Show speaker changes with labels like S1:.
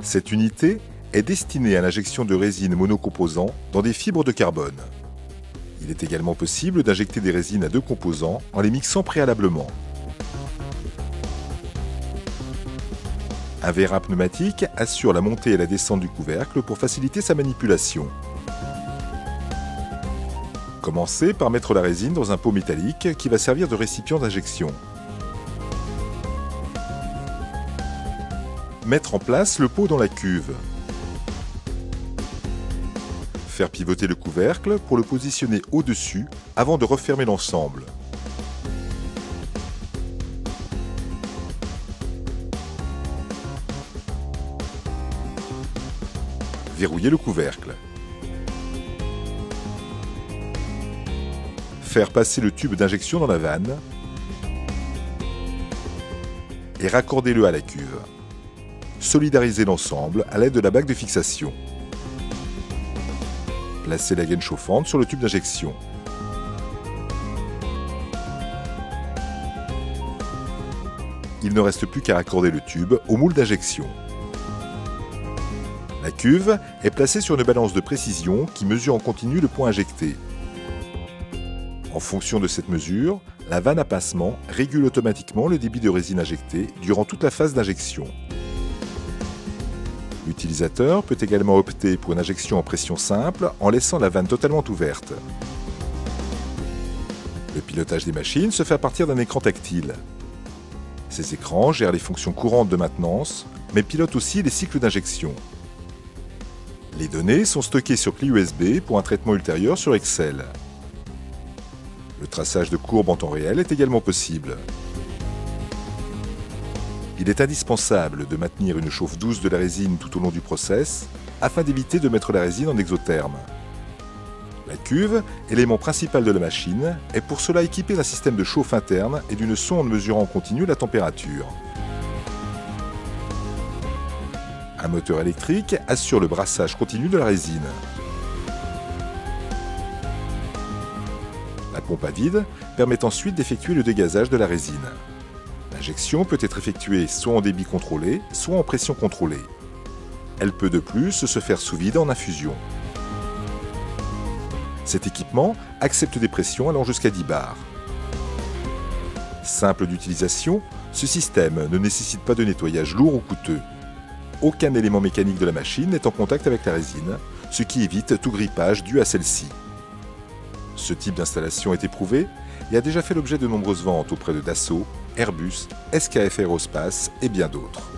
S1: Cette unité est destinée à l'injection de résine monocomposant dans des fibres de carbone. Il est également possible d'injecter des résines à deux composants en les mixant préalablement. Un verre à pneumatique assure la montée et la descente du couvercle pour faciliter sa manipulation. Commencez par mettre la résine dans un pot métallique qui va servir de récipient d'injection. Mettre en place le pot dans la cuve. Faire pivoter le couvercle pour le positionner au-dessus avant de refermer l'ensemble. Verrouiller le couvercle. Faire passer le tube d'injection dans la vanne et raccorder-le à la cuve. Solidariser l'ensemble à l'aide de la bague de fixation. Placez la gaine chauffante sur le tube d'injection. Il ne reste plus qu'à raccorder le tube au moule d'injection. La cuve est placée sur une balance de précision qui mesure en continu le point injecté. En fonction de cette mesure, la vanne à pincement régule automatiquement le débit de résine injectée durant toute la phase d'injection. L'utilisateur peut également opter pour une injection en pression simple en laissant la vanne totalement ouverte. Le pilotage des machines se fait à partir d'un écran tactile. Ces écrans gèrent les fonctions courantes de maintenance, mais pilotent aussi les cycles d'injection. Les données sont stockées sur clé USB pour un traitement ultérieur sur Excel. Le traçage de courbes en temps réel est également possible. Il est indispensable de maintenir une chauffe douce de la résine tout au long du process afin d'éviter de mettre la résine en exotherme. La cuve, élément principal de la machine, est pour cela équipée d'un système de chauffe interne et d'une sonde mesurant en continu la température. Un moteur électrique assure le brassage continu de la résine. La pompe à vide permet ensuite d'effectuer le dégazage de la résine. L'injection peut être effectuée soit en débit contrôlé, soit en pression contrôlée. Elle peut de plus se faire sous vide en infusion. Cet équipement accepte des pressions allant jusqu'à 10 bars. Simple d'utilisation, ce système ne nécessite pas de nettoyage lourd ou coûteux. Aucun élément mécanique de la machine n'est en contact avec la résine, ce qui évite tout grippage dû à celle-ci. Ce type d'installation est éprouvé et a déjà fait l'objet de nombreuses ventes auprès de Dassault, Airbus, SKF Aerospace et bien d'autres.